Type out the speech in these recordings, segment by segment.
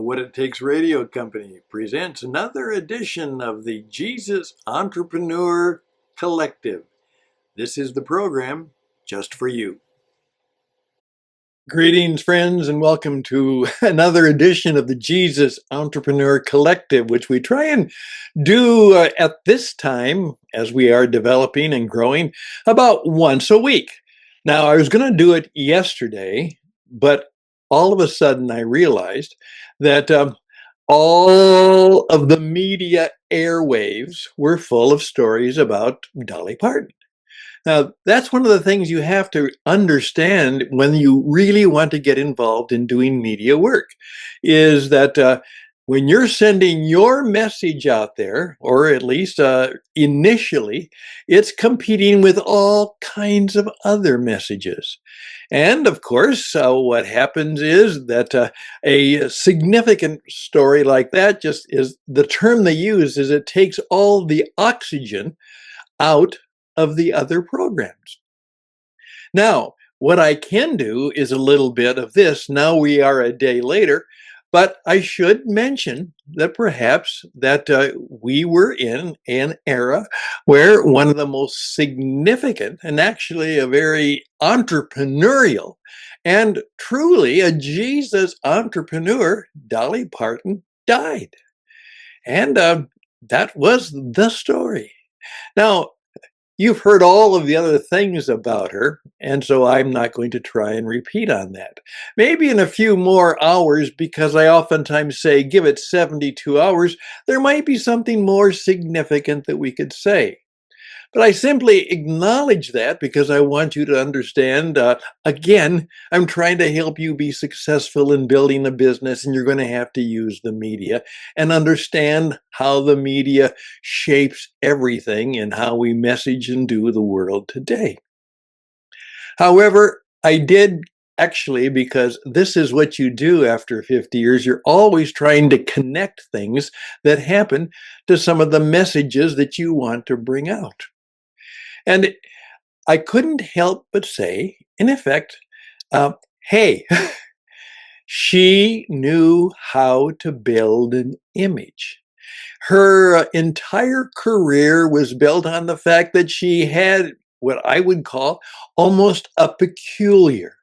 What It Takes Radio Company presents another edition of the Jesus Entrepreneur Collective. This is the program just for you. Greetings, friends, and welcome to another edition of the Jesus Entrepreneur Collective, which we try and do at this time as we are developing and growing about once a week. Now, I was going to do it yesterday, but all of a sudden I realized that all of the media airwaves were full of stories about Dolly Parton. Now, that's one of the things you have to understand when you really want to get involved in doing media work, is that when you're sending your message out there, or at least initially, it's competing with all kinds of other messages. And of course, what happens is that a significant story like that, just is the term they use, is it takes all the oxygen out of the other programs. Now, what I can do is a little bit of this. Now we are a day later, but I should mention that perhaps that we were in an era where one of the most significant and actually a very entrepreneurial and truly a Jesus entrepreneur, Dolly Parton, died. And that was the story. Now, you've heard all of the other things about her, and so I'm not going to try and repeat on that. Maybe in a few more hours, because I oftentimes say, give it 72 hours, there might be something more significant that we could say. But I simply acknowledge that because I want you to understand, again, I'm trying to help you be successful in building a business, and you're going to have to use the media and understand how the media shapes everything and how we message and do the world today. However, I did actually, because this is what you do after 50 years, you're always trying to connect things that happen to some of the messages that you want to bring out. And I couldn't help but say, in effect, hey, she knew how to build an image. Her entire career was built on the fact that she had what I would call almost a peculiar,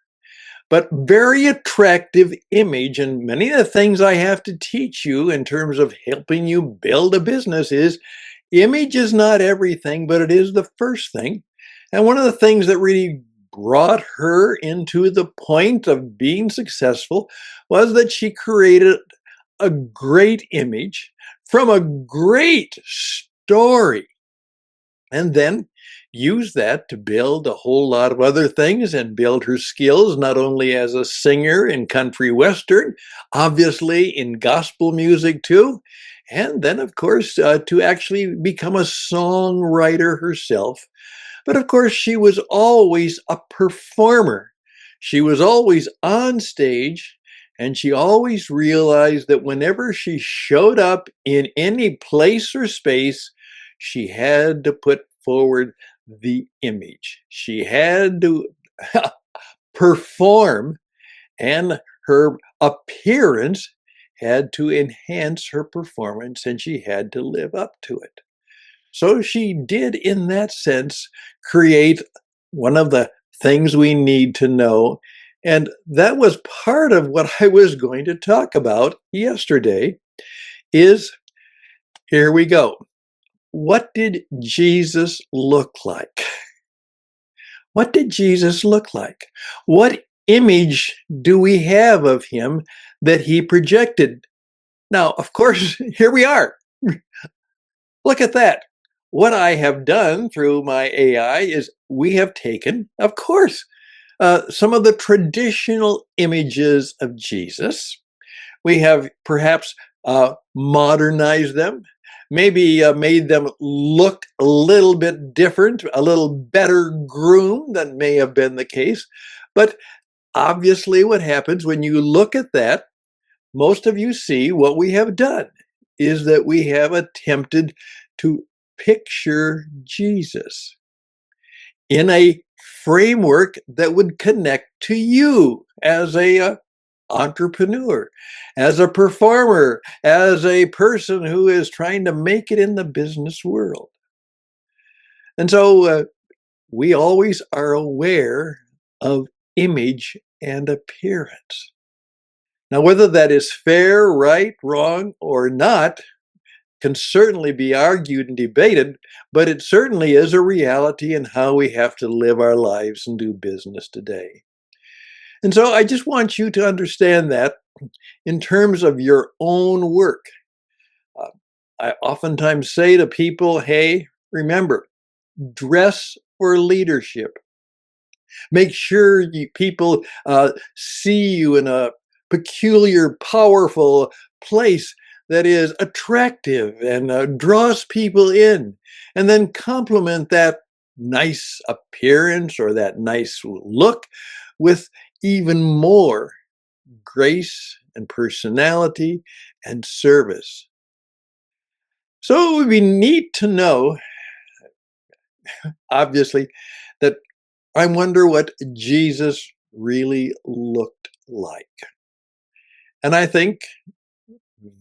but very attractive image. And many of the things I have to teach you in terms of helping you build a business is image is not everything, but it is the first thing. And one of the things that really brought her into the point of being successful was that she created a great image from a great story, and then used that to build a whole lot of other things and build her skills, not only as a singer in country western, obviously in gospel music too, and then of course to actually become a songwriter herself. But of course, she was always a performer. She was always on stage, and she always realized that whenever she showed up in any place or space, she had to put forward the image. She had to perform, and her appearance had to enhance her performance, and she had to live up to it. So she did, in that sense, create one of the things we need to know. And that was part of what I was going to talk about yesterday is, here we go. What did Jesus look like? What did Jesus look like? What image do we have of him that he projected? Now, of course, here we are. Look at that. What I have done through my AI is we have taken, of course, some of the traditional images of Jesus. We have perhaps modernized them, maybe made them look a little bit different, a little better groomed than may have been the case. But obviously what happens when you look at that, most of you see what we have done is that we have attempted to picture Jesus in a framework that would connect to you as a entrepreneur, as a performer, as a person who is trying to make it in the business world. And so we always are aware of image and appearance. Now, whether that is fair, right, wrong, or not can certainly be argued and debated, but it certainly is a reality in how we have to live our lives and do business today. And so I just want you to understand that in terms of your own work. Uh, I oftentimes say to people, hey, remember, dress for leadership. Make sure people see you in a peculiar, powerful place that is attractive and draws people in. And then complement that nice appearance or that nice look with even more grace and personality and service. So it would be neat to know, obviously, that I wonder what Jesus really looked like. And I think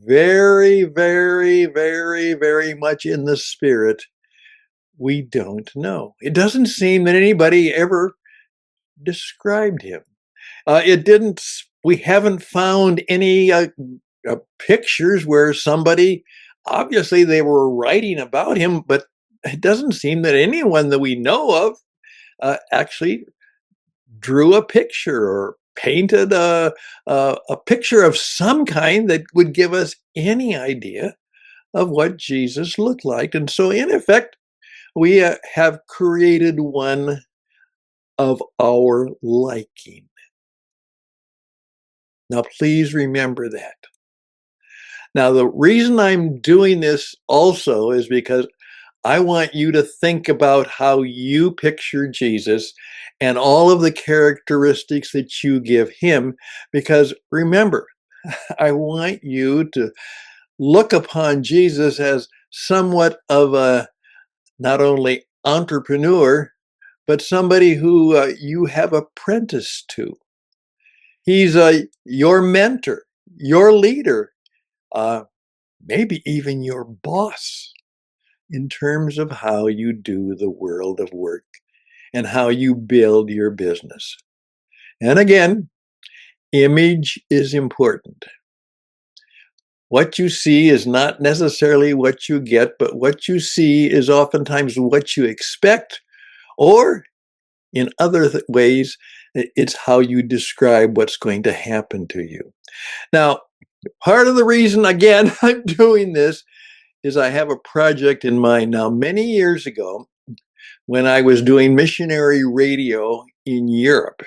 very, very, very, very much in the spirit, we don't know. It doesn't seem that anybody ever described him. It didn't, we haven't found any pictures where somebody, obviously they were writing about him, but it doesn't seem that anyone that we know of actually drew a picture or painted a picture of some kind that would give us any idea of what Jesus looked like. And so, in effect, we have created one of our liking. Now, please remember that. Now, the reason I'm doing this also is because I want you to think about how you picture Jesus and all of the characteristics that you give him. Because remember, I want you to look upon Jesus as somewhat of a not only entrepreneur, but somebody who you have apprenticed to. He's your mentor, your leader, uh, maybe even your boss in terms of how you do the world of work and how you build your business. And again, image is important. What you see is not necessarily what you get, but what you see is oftentimes what you expect, or in other ways, it's how you describe what's going to happen to you. Now, part of the reason, again, I'm doing this is I have a project in mind now. Many years ago, when I was doing missionary radio in Europe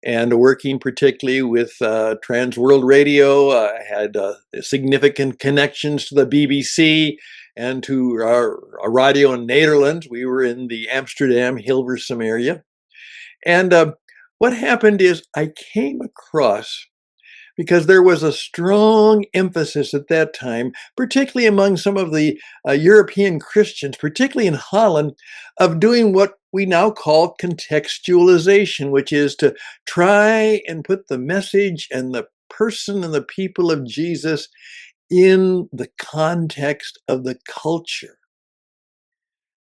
and working particularly with Trans World Radio, I had significant connections to the BBC and to our radio in Netherlands. We were in the Amsterdam, Hilversum area. And what happened is I came across, because there was a strong emphasis at that time, particularly among some of the European Christians, particularly in Holland, of doing what we now call contextualization, which is to try and put the message and the person and the people of Jesus in the context of the culture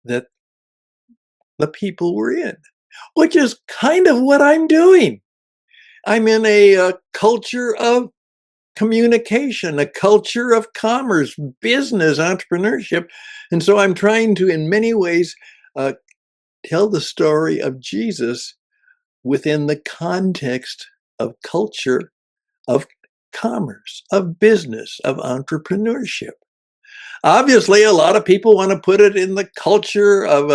that the people were in, which is kind of what I'm doing. I'm in a culture of communication, a culture of commerce, business, entrepreneurship. And so I'm trying to, in many ways, uh, tell the story of Jesus within the context of culture, of commerce, of business, of entrepreneurship. Obviously, a lot of people want to put it in the culture of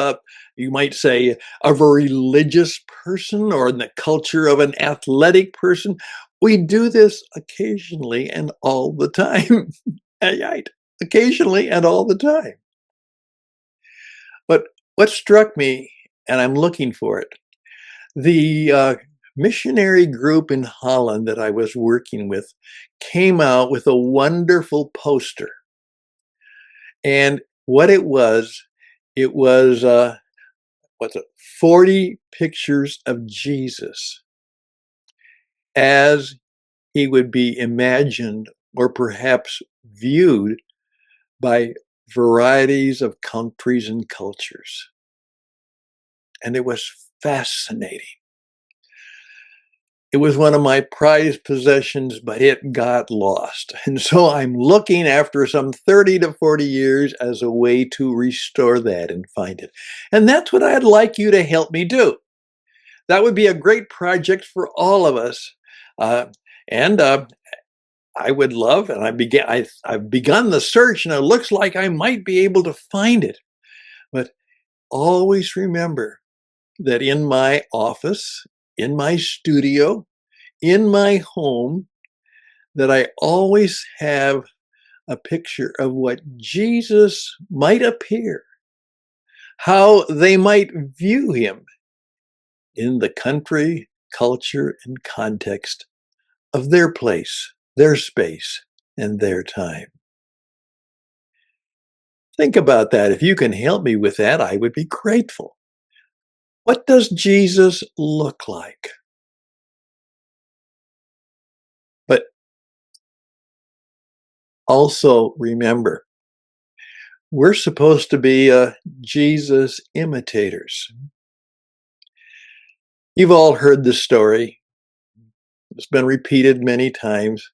you might say, of a religious person or in the culture of an athletic person. We do this occasionally and all the time. Right. Occasionally and all the time. But what struck me, and I'm looking for it, the missionary group in Holland that I was working with came out with a wonderful poster. And what it was what's it, 40 pictures of Jesus as he would be imagined or perhaps viewed by varieties of countries and cultures. And it was fascinating. It was one of my prized possessions, but it got lost. And so I'm looking after some 30 to 40 years as a way to restore that and find it. And that's what I'd like you to help me do. That would be a great project for all of us. And I would love, and I've begun the search, and it looks like I might be able to find it. But always remember that in my office, in my studio, in my home, that I always have a picture of what Jesus might appear, how they might view him in the country, culture, and context of their place, their space, and their time. Think about that. If you can help me with that, I would be grateful. What does Jesus look like? But also remember, we're supposed to be Jesus imitators. You've all heard the story. It's been repeated many times.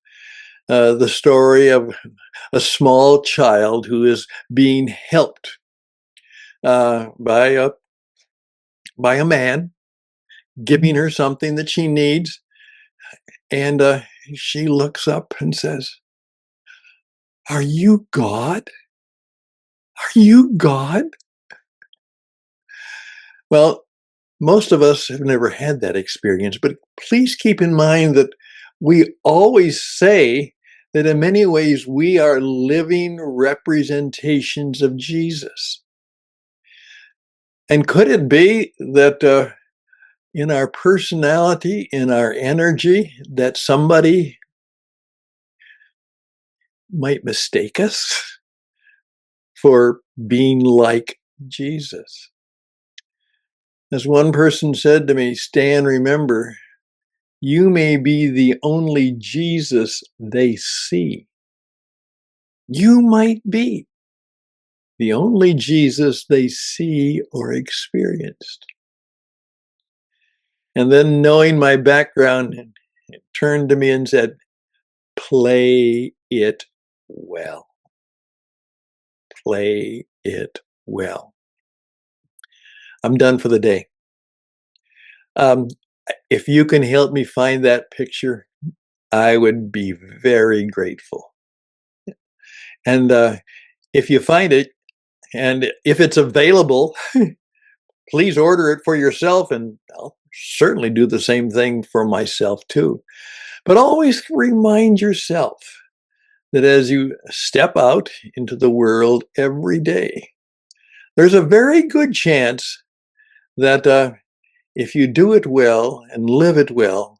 The story of a small child who is being helped by a man, giving her something that she needs. And she looks up and says, "Are you God? Are you God?" Well, most of us have never had that experience, but please keep in mind that we always say that in many ways we are living representations of Jesus. And could it be that in our personality, in our energy, that somebody might mistake us for being like Jesus? As one person said to me, "Stan, remember, you may be the only Jesus they see. You might be the only Jesus they see or experienced." And then, knowing my background, it turned to me and said, "Play it well. Play it well." I'm done for the day. Um, if you can help me find that picture, I would be very grateful. And if you find it, and if it's available, please order it for yourself, and I'll certainly do the same thing for myself too. But always remind yourself that as you step out into the world every day, there's a very good chance that if you do it well and live it well,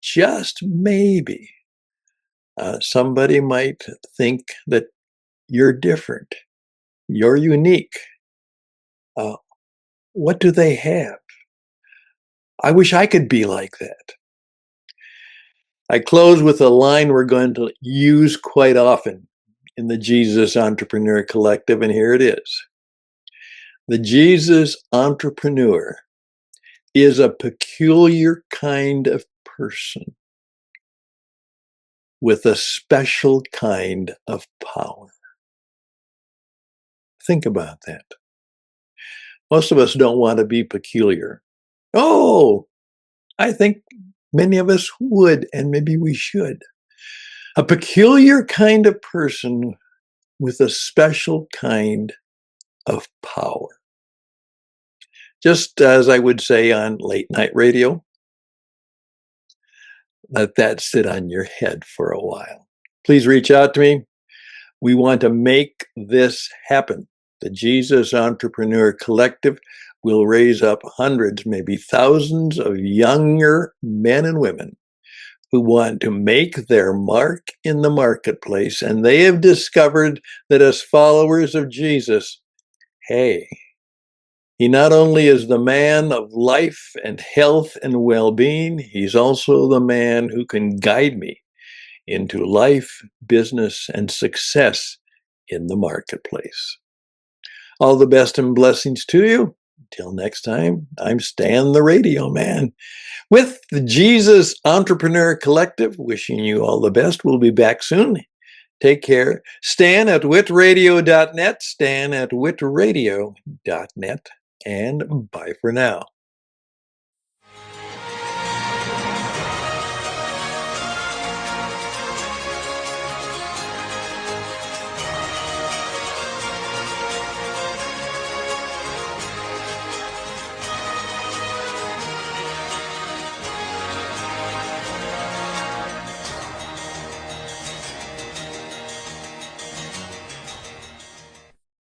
just maybe somebody might think that you're different, you're unique. Uh, what do they have? I wish I could be like that. I close with a line we're going to use quite often in the Jesus Entrepreneur Collective, and here it is. The Jesus entrepreneur is a peculiar kind of person with a special kind of power. Think about that. Most of us don't want to be peculiar. Oh, I think many of us would, and maybe we should. A peculiar kind of person with a special kind of power. Just as I would say on late night radio, let that sit on your head for a while. Please reach out to me. We want to make this happen. The Jesus Entrepreneur Collective will raise up hundreds, maybe thousands of younger men and women who want to make their mark in the marketplace. And they have discovered that as followers of Jesus, hey, he not only is the man of life and health and well-being, he's also the man who can guide me into life, business, and success in the marketplace. All the best and blessings to you. Till next time, I'm Stan the Radio Man with the Jesus Entrepreneur Collective, wishing you all the best. We'll be back soon. Take care. Stan at witradio.net, Stan at witradio.net, and bye for now.